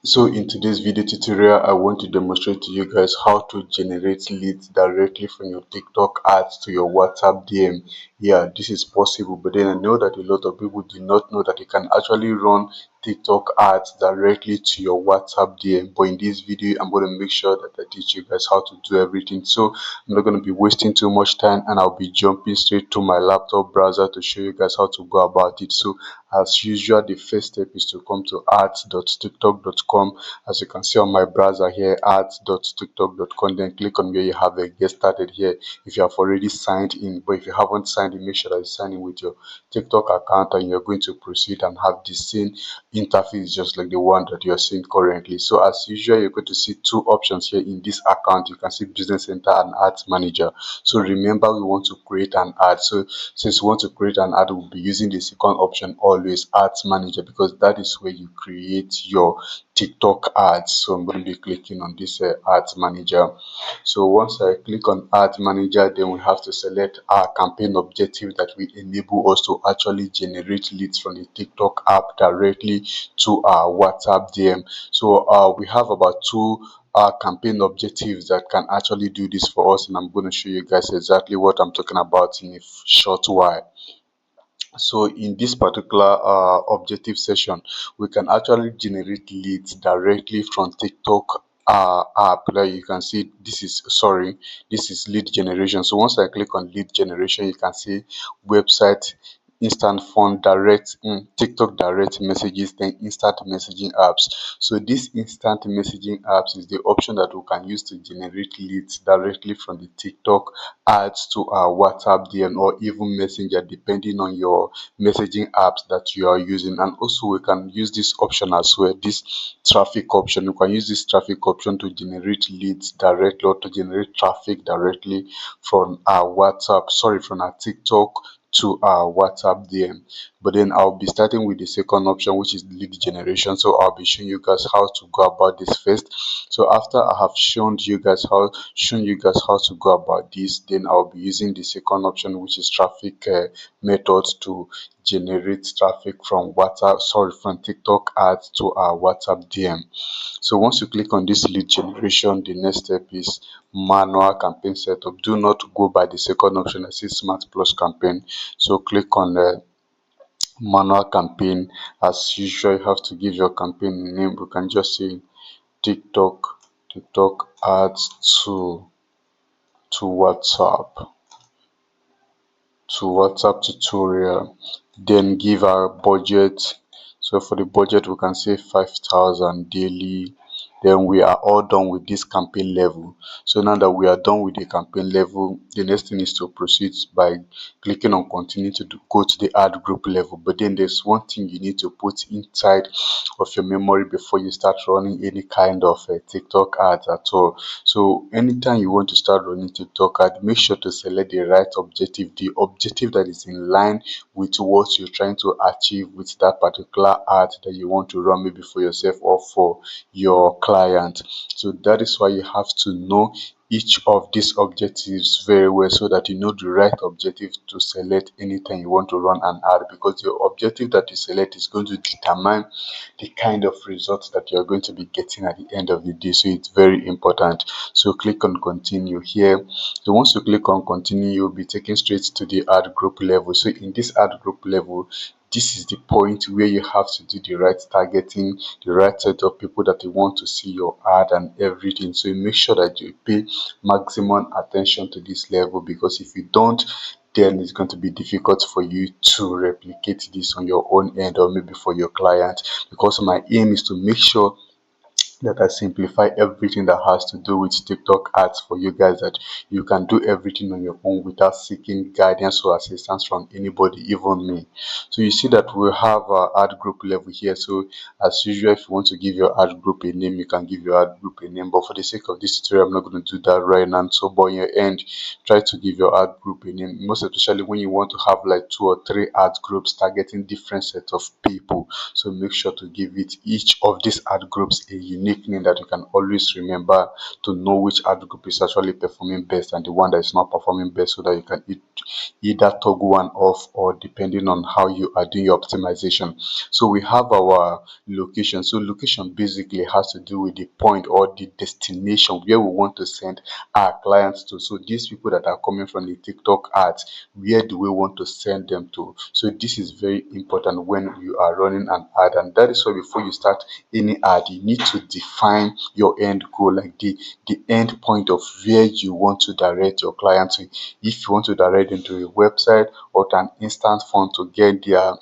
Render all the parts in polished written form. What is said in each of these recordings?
So in today's video tutorial, I want to demonstrate to you guys how to generate leads directly from your TikTok ads to your WhatsApp DM. Yeah, this is possible, but then I know that a lot of people do not know that you can actually run TikTok ads directly to your WhatsApp DM. But in this video, I'm going to make sure that I teach you guys how to do everything. So I'm not going to be wasting too much time, and I'll be jumping straight to my laptop browser to show you guys how to go about it. So as usual, the first step is to come to ads.tiktok.com. As you can see on my browser here, ads.tiktok.com. Then click on where you have a get started here if you have already signed in. But if you haven't signed in, make sure that you sign in with your TikTok account, and you're going to proceed and have the same interface just like the one that you are seeing currently. So as usual, you're going to see two options here in this account. You can see Business Center and Ads Manager. So remember, we want to create an ad. So since we want to create an ad, we'll be using the second option always, Ads Manager, because that is where you create your TikTok ads. So I'm going to be clicking on this Ads Manager. So once I click on Ads Manager, then we have to select our campaign objective that will enable us to actually generate leads from the TikTok app directly to our WhatsApp DM. So we have about two campaign objectives that can actually do this for us, and I'm going to show you guys exactly what I'm talking about in a short while. So in this particular objective session, we can actually generate leads directly from TikTok app. Like you can see, this is lead generation. So once I click on lead generation, you can see website, instant phone, direct, TikTok direct messages, then instant messaging apps. So this instant messaging apps is the option that we can use to generate leads directly from the TikTok ads to our WhatsApp DM or even Messenger, depending on your messaging apps that you are using. And also we can use this option as well, this traffic option. You can use this traffic option to generate leads directly or to generate traffic directly from our from our TikTok to our WhatsApp DM. But then I'll be starting with the second option, which is lead generation. So I'll be showing you guys how to go about this first. So after I have shown you guys how to go about this, then I'll be using the second option, which is traffic methods, to generate traffic from from TikTok ads to our WhatsApp DM. So once you click on this lead generation, the next step is manual campaign setup. Do not go by the second option, I see Smart Plus campaign. So click on the manual campaign. As usual, you have to give your campaign a name. We can just say TikTok ads to WhatsApp tutorial. Then give our budget. So for the budget, we can say 5,000 daily. Then we are all done with this campaign level. So now that we are done with the campaign level, the next thing is to proceed by clicking on continue to go to the ad group level. But then there's one thing you need to put inside of your memory before you start running any kind of TikTok ads at all. So anytime you want to start running TikTok ad, make sure to select the right objective, the objective that is in line with what you're trying to achieve with that particular ad that you want to run, maybe for yourself or for your client. So that is why you have to know each of these objectives very well, so that you know the right objective to select anytime you want to run an ad, because your objective that you select is going to determine the kind of results that you're going to be getting at the end of the day. So it's very important. So click on continue here. So once you click on continue, you'll be taken straight to the ad group level. So in this ad group level, this is the point where you have to do the right targeting, the right set of people that you want to see your ad and everything. So you make sure that you pay maximum attention to this level, because if you don't, then it's going to be difficult for you to replicate this on your own end or maybe for your client. Because my aim is to make sure that I simplify everything that has to do with TikTok ads for you guys, that you can do everything on your own without seeking guidance or assistance from anybody, even me. So you see that we have our ad group level here. So as usual, if you want to give your ad group a name, you can give your ad group a name. But for the sake of this tutorial, I'm not going to do that right now. So but on your end, try to give your ad group a name, most especially when you want to have like 2 or 3 ad groups targeting different sets of people. So make sure to give it each of these ad groups a unique unique name that you can always remember to know which ad group is actually performing best and the one that is not performing best, so that you can either toggle one off, or depending on how you are doing your optimization. So we have our location. So location basically has to do with the point or the destination where we want to send our clients to. So these people that are coming from the TikTok ads, where do we want to send them to? So this is very important when you are running an ad, and that is why before you start any ad, you need to define your end goal, like the end point of where you want to direct your client to. If you want to direct them to a website or to an instant phone to get their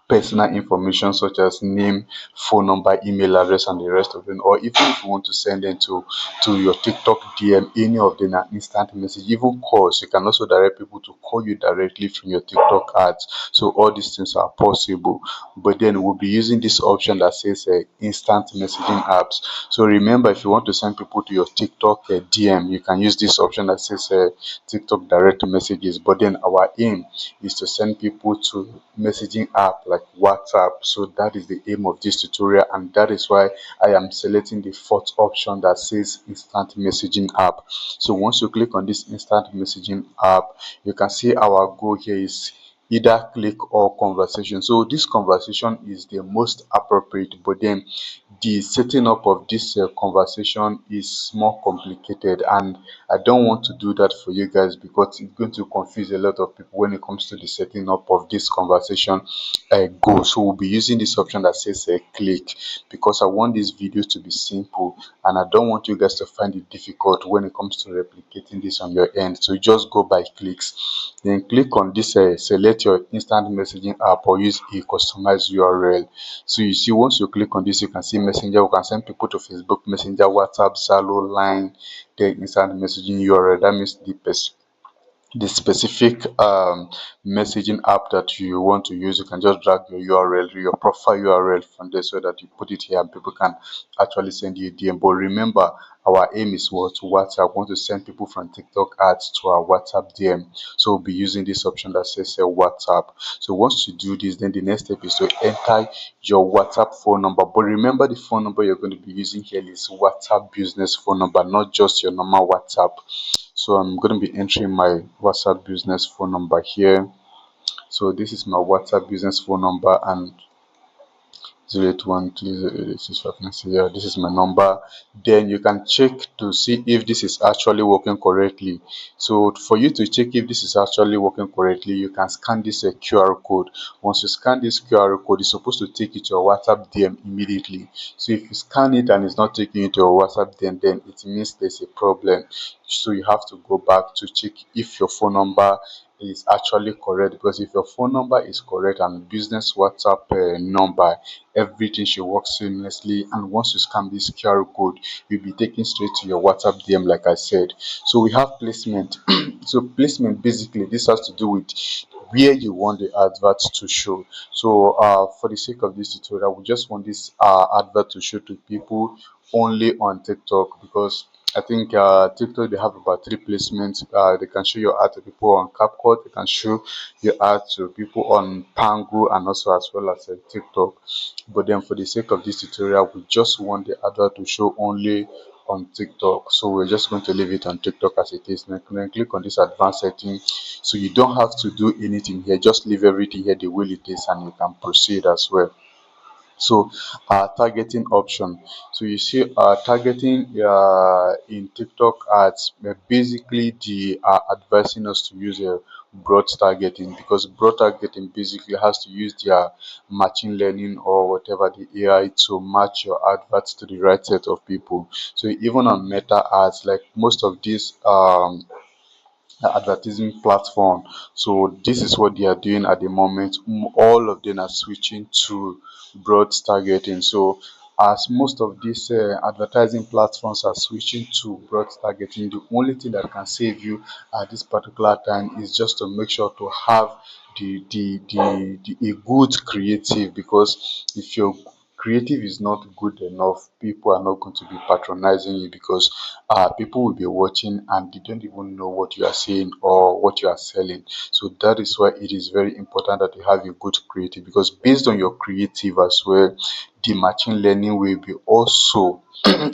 personal information such as name, phone number, email address, and the rest of them. Or even if you want to send them to your TikTok DM, any of them are instant message, even calls. You can also direct people to call you directly from your TikTok ads. So all these things are possible. But then we'll be using this option that says instant messaging apps. So remember, if you want to send people to your TikTok DM, you can use this option that says TikTok direct messages. But then our aim is to send people to messaging app like WhatsApp. So that is the aim of this tutorial, and that is why I am selecting the fourth option that says instant messaging app. So once you click on this instant messaging app, you can see our goal here is either click or conversation. So this conversation is the most appropriate, but then the setting up of this conversation is more complicated, and I don't want to do that for you guys because it's going to confuse a lot of people when it comes to the setting up of this conversation goal. So we'll be using this option that says click, because I want these videos to be simple, and I don't want you guys to find it difficult when it comes to replicating this on your end. So you just go by clicks, then click on this select your instant messaging app or use a customized URL. So you see, once you click on this, you can see Messenger. We can send people to Facebook Messenger, WhatsApp, Zalo, Line, then instant messaging URL. That means the specific messaging app that you want to use. You can just drag your URL, your profile URL from there, so that you put it here and people can actually send you a DM. But remember, our aim is what? WhatsApp. We want to send people from TikTok ads to our WhatsApp DM. So we'll be using this option that says WhatsApp. So once you do this, then the next step is to enter your WhatsApp phone number. But remember, the phone number you're going to be using here is WhatsApp business phone number, not just your normal WhatsApp. So I'm going to be entering my WhatsApp business phone number here. So this is my WhatsApp business phone number, and 081208659. Yeah, this is my number. Then you can check to see if this is actually working correctly. So for you to check if this is actually working correctly, you can scan this QR code. Once you scan this QR code, it's supposed to take you to your WhatsApp DM immediately. So if you scan it and it's not taking you to your WhatsApp DM, then it means there's a problem. So you have to go back to check if your phone number is actually correct, because if your phone number is correct and business WhatsApp number, everything should work seamlessly. And once you scan this QR code, you'll be taken straight to your WhatsApp DM, like I said. So we have placement. So placement, basically this has to do with where you want the advert to show. So for the sake of this tutorial, we just want this advert to show to people only on TikTok, because I think TikTok, they have about three placements. They can show your ad to people on CapCut, they can show your ad to people on Pangu, and also as well as TikTok. But then for the sake of this tutorial, we just want the advert to show only on TikTok. So we're just going to leave it on TikTok as it is. Then click on this advanced setting. So you don't have to do anything here. Just leave everything here the way it is, and you can proceed as well. So targeting option. So you see targeting in TikTok ads, basically the advising us to use a broad targeting, because broad targeting basically has to use their machine learning or whatever, the AI, to match your adverts to the right set of people. So even on Meta ads, like most of these advertising platform, so this is what they are doing at the moment. All of them are switching to broad targeting. So as most of these advertising platforms are switching to broad targeting, the only thing that can save you at this particular time is just to make sure to have a good creative, because if you're creative is not good enough, people are not going to be patronizing you, because people will be watching and they don't even know what you are saying or what you are selling. So that is why it is very important that you have a good creative, because based on your creative as well, the machine learning will be also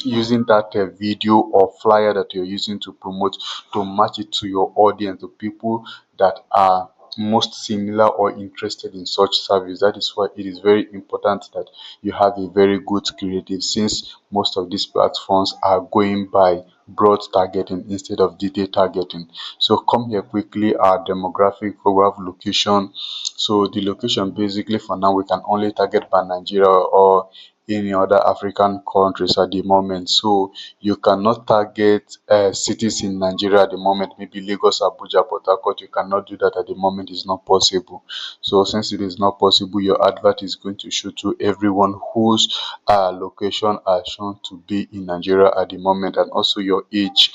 using that video or flyer that you're using to promote, to match it to your audience, the people that are most similar or interested in such service. That is why it is very important that you have a very good creative, since most of these platforms are going by broad targeting instead of detailed targeting. So come here quickly, our demographic, we have location. So the location, basically for now we can only target by Nigeria or any other African countries at the moment. So you cannot target cities in Nigeria at the moment, maybe Lagos, Abuja, Port Harcourt. You cannot do that at the moment. It's not possible. So since it is not possible, your advert is going to show to everyone whose location are shown to be in Nigeria at the moment, and also your age.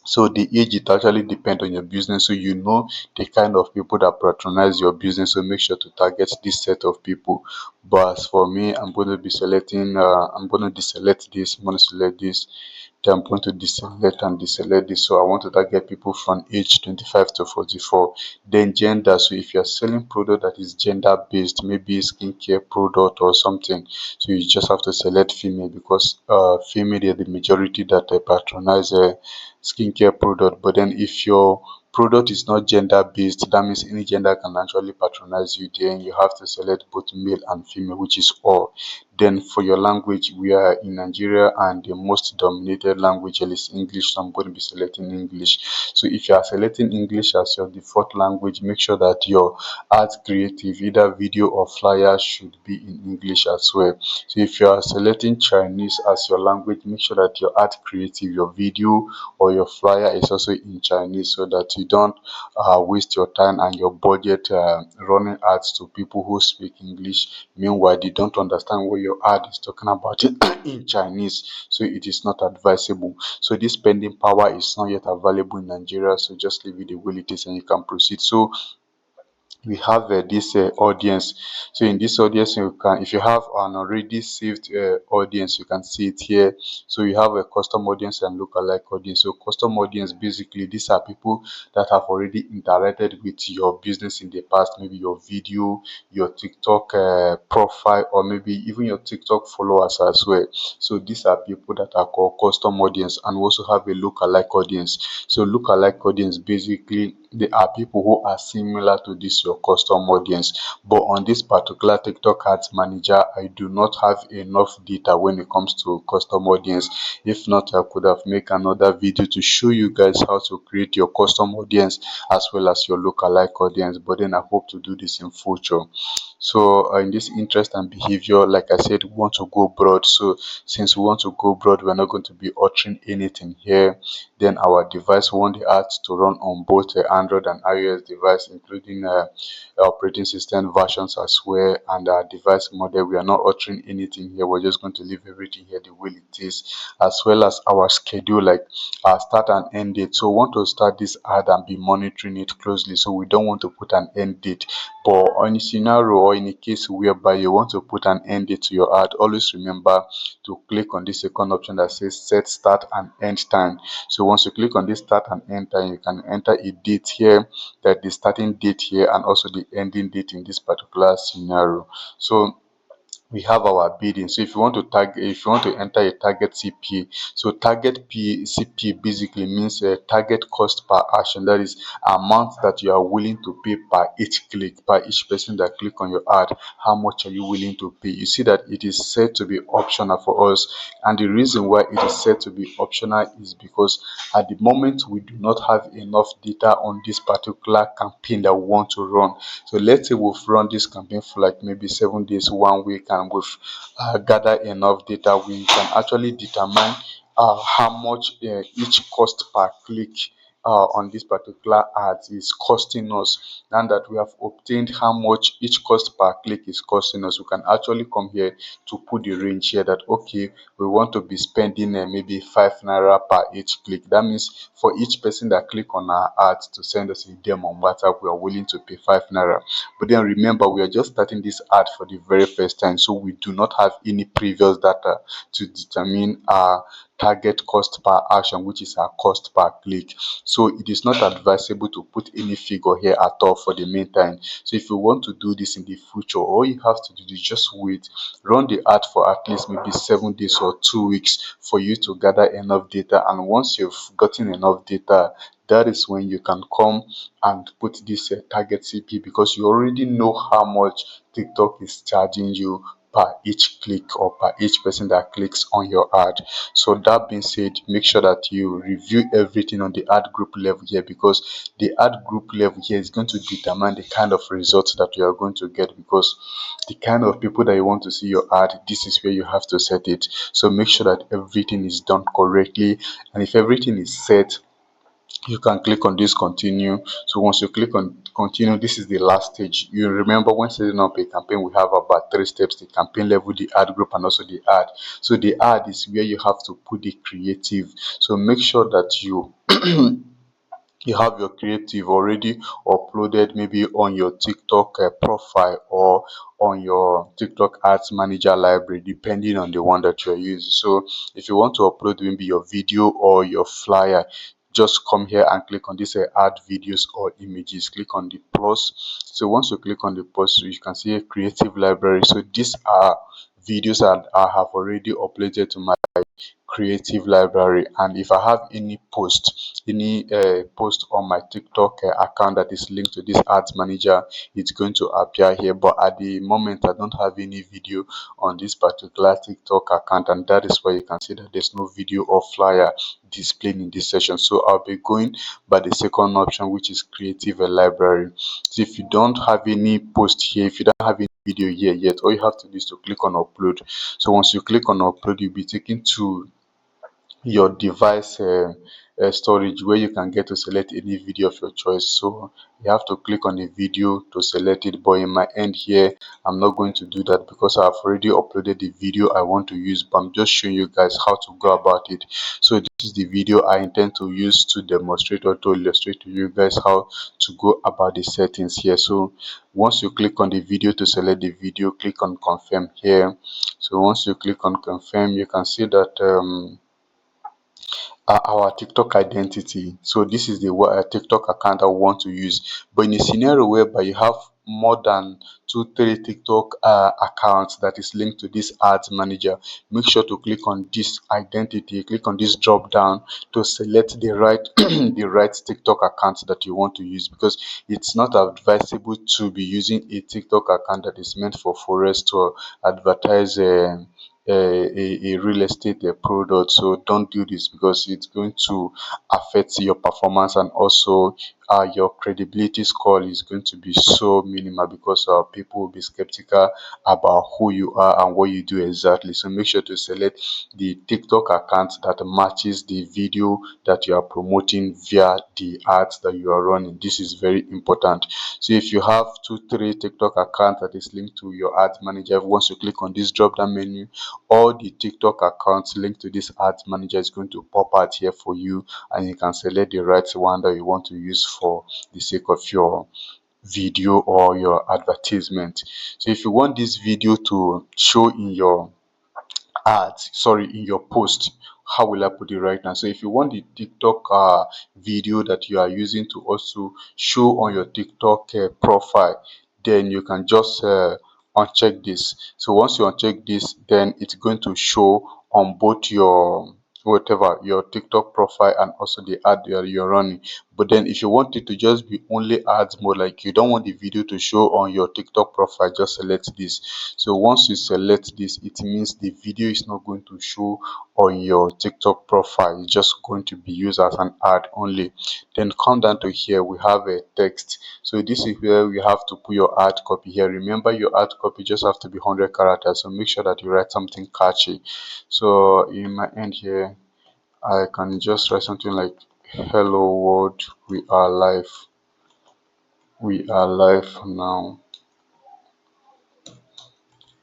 So the age, it actually depends on your business, so you know the kind of people that patronize your business, so make sure to target this set of people. But as for me, I'm going to be selecting I'm going to deselect this, I'm going to select this, then I'm going to deselect and deselect this. So I want to target people from age 25 to 44. Then gender, so if you're selling product that is gender based, maybe skincare product or something, so you just have to select female, because female are the majority that patronize skincare product. But then if your product is not gender based, that means any gender can actually patronize you. Then you have to select both male and female, which is all. Then for your language, we are in Nigeria and the most dominated language is English, so I'm going to be selecting English. So if you are selecting English as your default language, make sure that your art creative, either video or flyer, should be in English as well. So if you are selecting Chinese as your language, make sure that your art creative, your video or your flyer is also in Chinese, so that you don't waste your time and your budget running ads to people who speak English. Meanwhile, they don't understand what your ad is talking about in Chinese, so it is not advisable. So this spending power is not yet available in Nigeria, so just leave it the way it is and you can proceed. So we have this audience. So in this audience, you can, if you have an already saved audience, you can see it here. So you have a custom audience and lookalike audience. So custom audience, basically these are people that have already interacted with your business in the past, maybe your video, your TikTok profile, or maybe even your TikTok followers as well. So these are people that are called custom audience. And we also have a lookalike audience. So lookalike audience, basically they are people who are similar to this your custom audience. But on this particular TikTok ads manager, I do not have enough data when it comes to custom audience. If not, I could have made another video to show you guys how to create your custom audience as well as your lookalike audience, but then I hope to do this in future. So in this interest and behavior, like I said, we want to go broad. So since we want to go broad, we're not going to be altering anything here. Then our device, we want the ads to run on both Android and iOS device, including operating system versions as well, and our device model. We are not altering anything here. We're just going to leave everything here the way it is, as well as our schedule, like our start and end date. So we want to start this ad and be monitoring it closely. So we don't want to put an end date. But in a scenario or in a case whereby you want to put an end date to your ad, always remember to click on this second option that says set start and end time. So once you click on this start and end time, you can enter a date here, that the starting date here and also the ending date in this particular scenario. So we have our bidding. So if you want to if you want to enter a target CPA, so CPA basically means a target cost per action. That is amount that you are willing to pay per each click, per each person that click on your ad. How much are you willing to pay? You see that it is said to be optional for us, and the reason why it is said to be optional is because at the moment we do not have enough data on this particular campaign that we want to run. So let's say we've run this campaign for like maybe 7 days, 1 week, and we've gathered enough data. We can actually determine how much each cost per click on this particular ads is costing us. Now that we have obtained how much each cost per click is costing us, we can actually come here to put the range here that okay, we want to be spending maybe 5 naira per each click. That means for each person that click on our ads to send us a DM on WhatsApp, we are willing to pay 5 naira. But then remember, we are just starting this ad for the very first time, so we do not have any previous data to determine our target cost per action, which is our cost per click. So it is not advisable to put any figure here at all for the meantime. So if you want to do this in the future, all you have to do is just wait, run the ad for at least maybe 7 days or 2 weeks for you to gather enough data. And once you've gotten enough data, that is when you can come and put this target CP, because you already know how much TikTok is charging you per each click or per each person that clicks on your ad. So that being said, make sure that you review everything on the ad group level here, because the ad group level here is going to determine the kind of results that you are going to get, because the kind of people that you want to see your ad, this is where you have to set it. So make sure that everything is done correctly, and if everything is set, you can click on this continue. So once you click on continue, this is the last stage. You remember, when setting up a campaign, we have about 3 steps: the campaign level, the ad group, and also the ad. So the ad is where you have to put the creative. So make sure that you you have your creative already uploaded, maybe on your TikTok profile, or on your TikTok ads manager library, depending on the one that you're using. So if you want to upload maybe your video or your flyer, just come here and click on this add videos or images, click on the plus. So once you click on the plus, you can see a creative library. So these are videos that I have already uploaded to my creative library. And if I have any post on my TikTok account that is linked to this ads manager, it's going to appear here. But at the moment, I don't have any video on this particular TikTok account, and that is why you can see that there's no video or flyer displayed in this section. So I'll be going by the second option, which is creative library. So if you don't have any post here, if you don't have any video here yet, all you have to do is to click on upload. So once you click on upload, you'll be taken to your device storage, where you can get to select any video of your choice. So you have to click on the video to select it, but in my end here, I'm not going to do that because I've already uploaded the video I want to use. But I'm just showing you guys how to go about it. So this is the video I intend to use to demonstrate or to illustrate to you guys how to go about the settings here. So once you click on the video to select the video, click on confirm here. So once you click on confirm, you can see that our TikTok identity. So this is the TikTok account I want to use. But in a scenario whereby you have more than 2 3 TikTok accounts that is linked to this ads manager, make sure to click on this identity, click on this drop down to select the right the right TikTok account that you want to use, because it's not advisable to be using a TikTok account that is meant for forex to advertise a real estate product. So don't do this, because it's going to affect your performance, and also your credibility score is going to be so minimal, because people will be skeptical about who you are and what you do exactly. So make sure to select the TikTok account that matches the video that you are promoting via the ads that you are running. This is very important. So if you have 2 3 TikTok accounts that is linked to your ads manager, once you click on this drop down menu, all the TikTok accounts linked to this ads manager is going to pop out here for you, and you can select the right one that you want to use for the sake of your video or your advertisement. So if you want this video to show in your ads, sorry, in your post, how will I put it right now? So if you want the TikTok video that you are using to also show on your TikTok profile, then you can just uncheck this. So once you uncheck this, then it's going to show on both your whatever your TikTok profile and also the ad that you're running. But then if you want it to just be only ads mode, like you don't want the video to show on your TikTok profile, just select this. So once you select this, it means the video is not going to show on your TikTok profile. It's just going to be used as an ad only. Then come down to here, we have a text. So this is where we have to put your ad copy here. Remember, your ad copy just have to be 100 characters. So make sure that you write something catchy. So in my end here, I can just write something like Hello world, we are live now.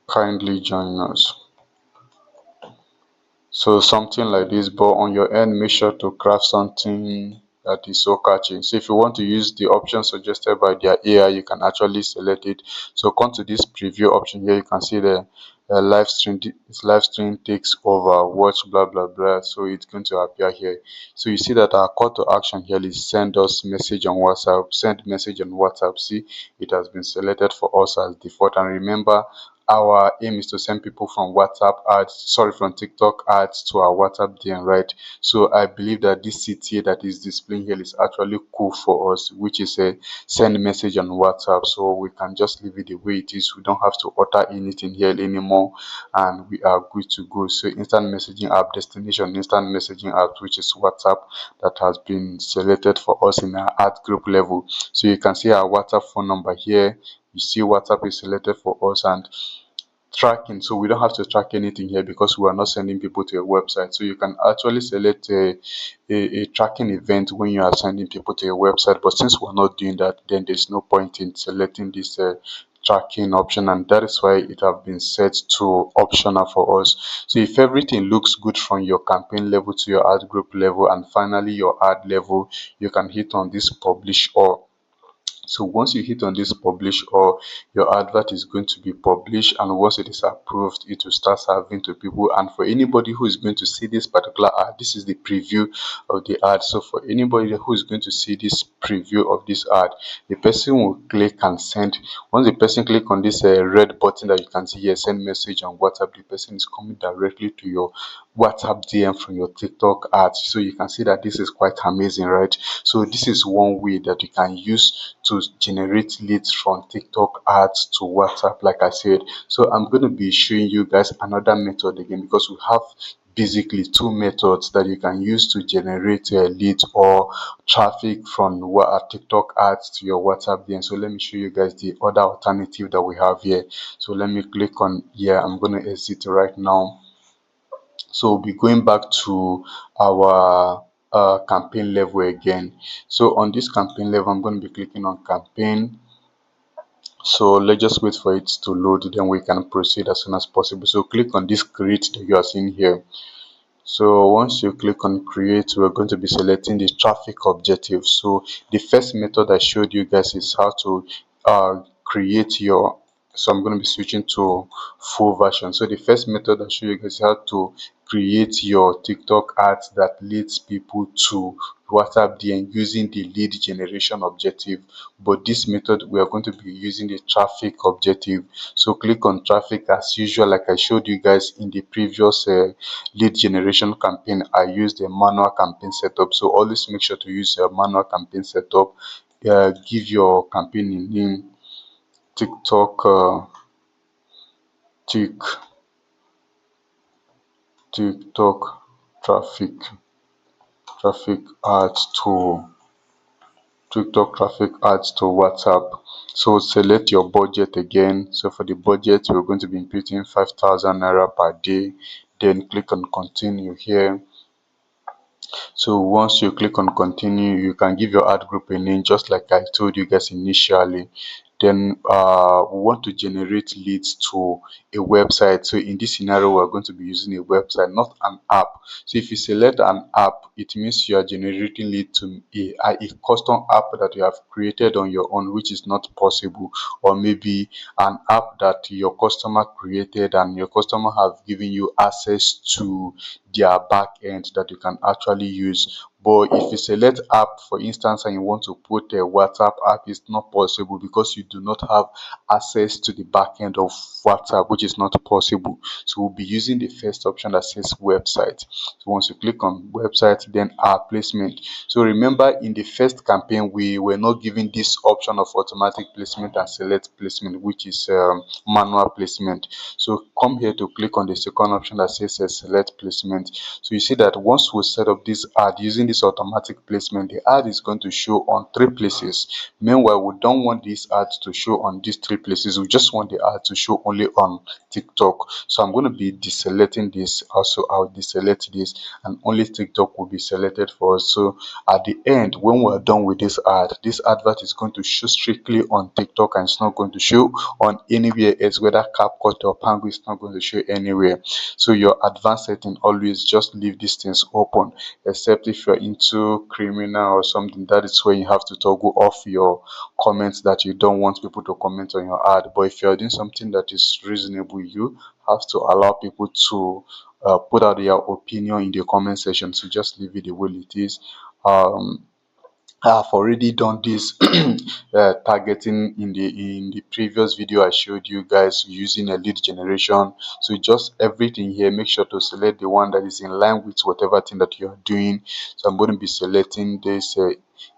Kindly join us. So something like this, but on your end, make sure to craft something that is so catchy. So if you want to use the option suggested by their AI, you can actually select it. So come to this preview option here. You can see the live stream. This live stream takes over. Watch blah blah blah. So it's going to appear here. So you see that our call to action here is send us message on WhatsApp. Send message on WhatsApp. See, it has been selected for us as default. And remember, our aim is to send people from from TikTok ads to our WhatsApp DM, right? So I believe that this CTA that is displaying here is actually cool for us, which is a send message on WhatsApp. So we can just leave it the way it is. We don't have to alter anything here anymore, and we are good to go. So instant messaging app destination, instant messaging app, which is WhatsApp, that has been selected for us in our ad group level. So you can see our WhatsApp phone number here. You see WhatsApp is selected for us, and tracking, so we don't have to track anything here because we are not sending people to a website. So you can actually select a tracking event when you are sending people to a website, but since we're not doing that, then there's no point in selecting this tracking option, and that is why it have been set to optional for us. So if everything looks good from your campaign level to your ad group level and finally your ad level, you can hit on this publish all. So once you hit on this publish all, your advert is going to be published, and once it is approved, it will start serving to people. And for anybody who is going to see this particular ad, this is the preview of the ad. So for anybody who is going to see this preview of this ad, the person will click and send. Once the person click on this red button that you can see here, send message on WhatsApp, the person is coming directly to your WhatsApp DM from your TikTok ads. So you can see that this is quite amazing, right? So this is one way that you can use to generate leads from TikTok ads to WhatsApp, like I said. So I'm going to be showing you guys another method again, because we have basically two methods that you can use to generate leads or traffic from TikTok ads to your WhatsApp DM. So let me show you guys the other alternative that we have here. So let me click on here. I'm going to exit right now. So we'll be going back to our campaign level again. So on this campaign level, I'm going to be clicking on campaign. So let's just wait for it to load, then we can proceed as soon as possible. So click on this create that you are seeing here. So once you click on create, we're going to be selecting the traffic objective. So the first method I showed you guys is how to create your, so I'm going to be switching to full version. So the first method I show you guys is how to create your TikTok ads that leads people to WhatsApp DM using the lead generation objective. But this method, we are going to be using the traffic objective. So click on traffic as usual, like I showed you guys in the previous lead generation campaign. I used a manual campaign setup. So always make sure to use a manual campaign setup. Give your campaign a name, TikTok Tik TikTok traffic ads to TikTok traffic ads to WhatsApp. So select your budget again. So for the budget, we're going to be inputting 5,000 naira per day. Then click on continue here. So once you click on continue, you can give your ad group a name, just like I told you guys initially. Then we want to generate leads to a website. So in this scenario, we're going to be using a website, not an app. So if you select an app, it means you are generating lead to a custom app that you have created on your own, which is not possible. Or maybe an app that your customer created and your customer have given you access to their back end that you can actually use. But if you select app, for instance, and you want to put a WhatsApp app, it's not possible because you do not have access to the back end of WhatsApp, which is not possible. So we'll be using the first option that says website. So once you click on website, then our placement. So remember, in the first campaign, we were not given this option of automatic placement and select placement, which is manual placement. So come here to click on the second option that says select placement. So you see that once we set up this ad using this automatic placement, the ad is going to show on 3 places. Meanwhile, we don't want this ad to show on these 3 places. We just want the ad to show only only on TikTok. So I'm going to be deselecting this. Also, I'll deselect this, and only TikTok will be selected for us. So at the end, when we're done with this advert is going to show strictly on TikTok, and it's not going to show on anywhere else, whether CapCut or Pango. It's not going to show anywhere. So your advanced setting, always just leave these things open, except if you're into criminal or something. That is where you have to toggle off your comments that you don't want people to comment on your ad. But if you're doing something that is reasonable, you have to allow people to put out their opinion in the comment section. So just leave it the way it is. um I've already done this targeting in the previous video I showed you guys, using a lead generation. So just everything here, make sure to select the one that is in line with whatever thing that you are doing. So I'm going to be selecting this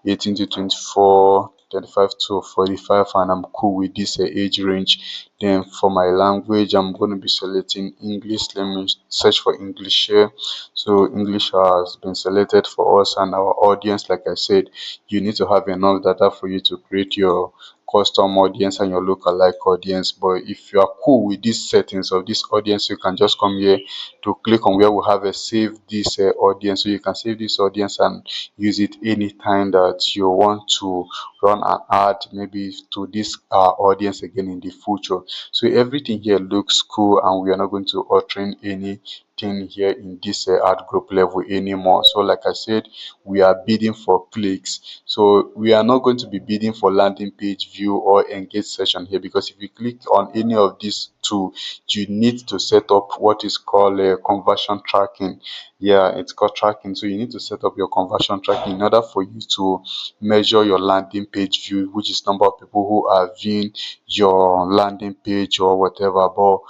18 to 24, 35 to 45, and I'm cool with this age range. Then for my language, I'm going to be selecting English. Let me search for English here. So English has been selected for us and our audience. Like I said, you need to have enough data for you to create your custom audience and your lookalike audience. But if you are cool with these settings of this audience, you can just come here to click on where we have a save this audience. So you can save this audience and use it anytime that you want to run an ad, maybe to this audience again in the future. So everything here looks cool, and we are not going to alter anything here in this ad group level anymore. So like I said, we are bidding for clicks. So we are not going to be bidding for landing page view or engage session here, because if you click on any of these two, you need to set up what is called conversion tracking. Yeah, it's called tracking. So you need to set up your conversion tracking in order for you to measure your landing page view, which is number of people who are viewing your landing page or whatever. But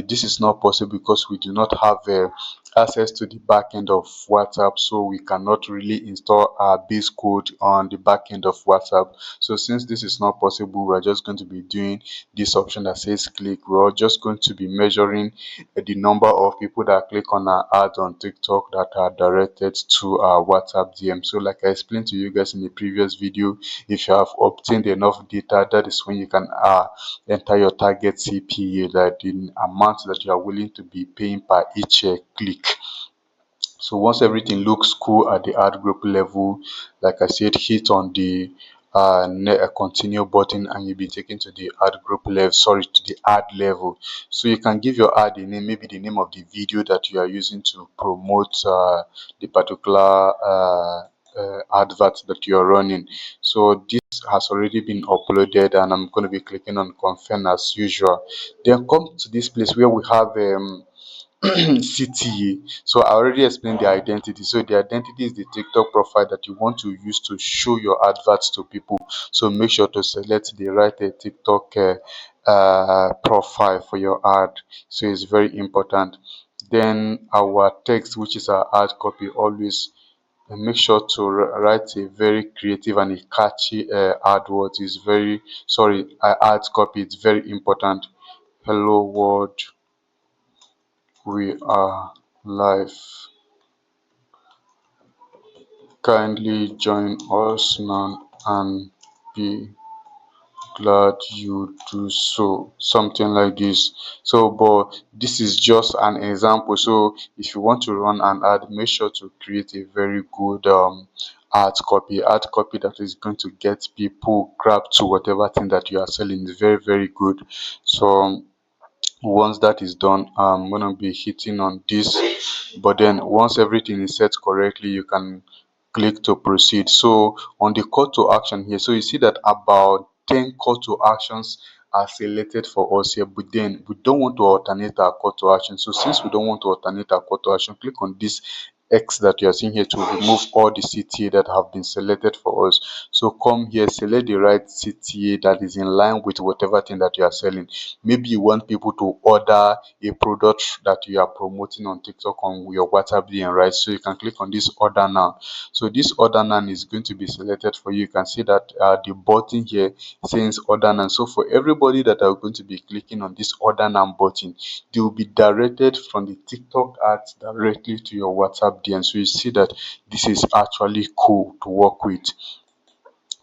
this is not possible because we do not have access to the back end of WhatsApp, so we cannot really install our base code on the back end of WhatsApp. So since this is not possible, we're just going to be doing this option that says click. We're just going to be measuring the number of people that click on our ad on TikTok that are directed to our WhatsApp DM. So like I explained to you guys in the previous video, if you have obtained enough data, that is when you can enter your target CPA, that the amount that you are willing to be paying per each click. So once everything looks cool at the ad group level, like I said, hit on the continue button, and you'll be taken to the ad group level, sorry, to the ad level. So you can give your ad a name, maybe the name of the video that you are using to promote the particular advert that you're running. So this has already been uploaded, and I'm going to be clicking on confirm as usual. Then come to this place where we have CTA. So I already explained the identity. So the identity is the TikTok profile that you want to use to show your adverts to people. So make sure to select the right TikTok profile for your ad. So it's very important. Then our text, which is our ad copy, always make sure to write a very creative and a catchy ad word. Is very sorry ad copy. It's very important. Hello world, we are live. Kindly join us now and be glad you do so. Something like this. So, but this is just an example. So, if you want to run an ad, make sure to create a very good ad copy that is going to get people grab to whatever thing that you are selling. Is very, very good. So, once that is done, I'm gonna be hitting on this. But then once everything is set correctly, you can click to proceed. So on the call to action here, so you see that about 10 call to actions are selected for us here, but then we don't want to alternate our call to action. So since we don't want to alternate our call to action, click on this X that you are seeing here to remove all the CTA that have been selected for us. So come here, select the right CTA that is in line with whatever thing that you are selling. Maybe you want people to order a product that you are promoting on TikTok on your WhatsApp DM, right? So you can click on this order now. So this order now is going to be selected for you. You can see that the button here says order now. So for everybody that are going to be clicking on this order now button, they will be directed from the TikTok ads directly to your WhatsApp DM. So you see that this is actually cool to work with.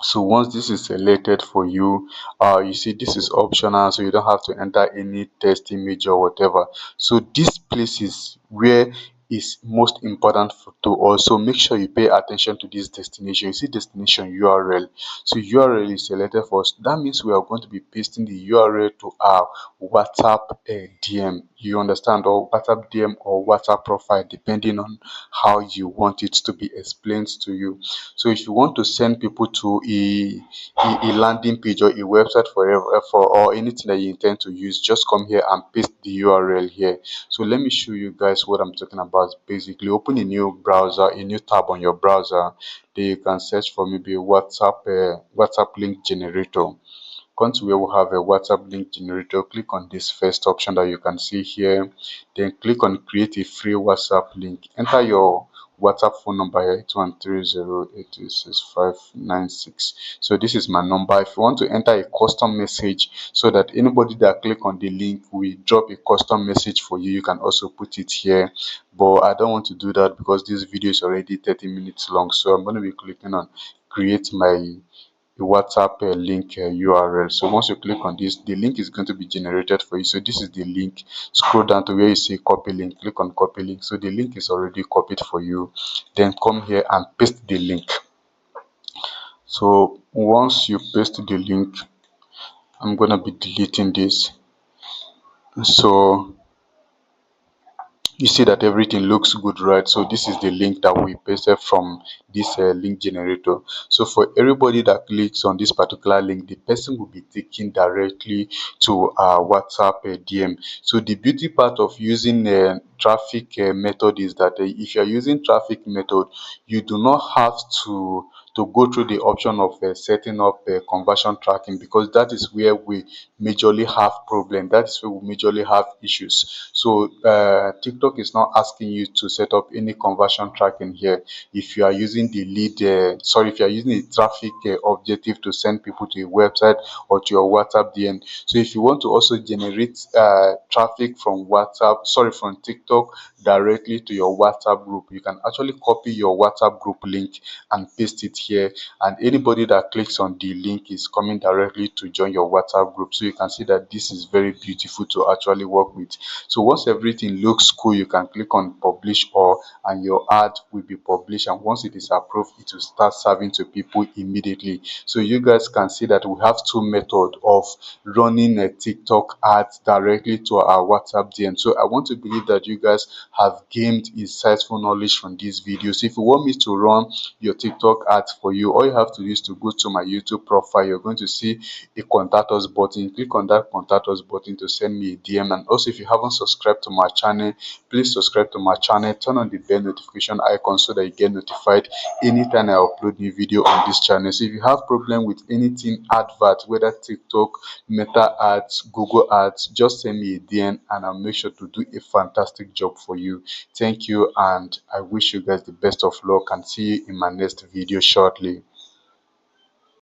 So once this is selected for you, you see this is optional, so you don't have to enter any text, image or whatever. So this place is where is most important to also make sure you pay attention to this destination. You see destination URL. So URL is selected first. That means we are going to be pasting the URL to our WhatsApp DM. You understand? Or WhatsApp DM or WhatsApp profile, depending on how you want it to be explained to you. So if you want to send people to a landing page or a website for or anything that you intend to use, just come here and paste the URL here. So let me show you guys what I'm talking about. Basically, open a new browser, a new tab on your browser. Then you can search for maybe WhatsApp link generator. Come to where we have a WhatsApp link generator. Click on this first option that you can see here. Then click on create a free WhatsApp link. Enter your WhatsApp phone number here, 8130826596. So this is my number. If you want to enter a custom message so that anybody that click on the link will drop a custom message for you, you can also put it here. But I don't want to do that because this video is already 30 minutes long. So I'm going to be clicking on create my WhatsApp link URL. So once you click on this, the link is going to be generated for you. So this is the link. Scroll down to where you see copy link. Click on copy link. So the link is already copied for you. Then come here and paste the link. So once you paste the link, I'm gonna be deleting this. So you see that everything looks good, right? So this is the link that we pasted from this link generator. So for everybody that clicks on this particular link, the person will be taken directly to WhatsApp DM. So the beauty part of using traffic method is that if you are using traffic method, you do not have to go through the option of setting up conversion tracking, because that is where we majorly have problem. That is where we majorly have issues. So TikTok is not asking you to set up any conversion tracking here. If you are using the if you are using a traffic objective to send people to a website or to your WhatsApp DM. So if you want to also generate traffic from from TikTok directly to your WhatsApp group, you can actually copy your WhatsApp group link and paste it here, and anybody that clicks on the link is coming directly to join your WhatsApp group. So you can see that this is very beautiful to actually work with. So once everything looks cool, you can click on publish all, and your ad will be published, and once it is approved, it will start serving to people immediately. So you guys can see that we have two methods of running a TikTok ads directly to our WhatsApp DM. So I want to believe that you guys have gained insightful knowledge from these videos. If you want me to run your TikTok ads for you, all you have to do is to go to my YouTube profile. You're going to see a contact us button. Click on that contact us button to send me a DM. And also, if you haven't subscribed to my channel, please subscribe to my channel. Turn on the bell notification icon so that you get notified anytime I upload new video on this channel. So if you have problem with anything advert, whether TikTok, Meta ads, Google ads, just send me a DM and I'll make sure to do a fantastic job for you. Thank you, and I wish you guys the best of luck, and see you in my next video shortly.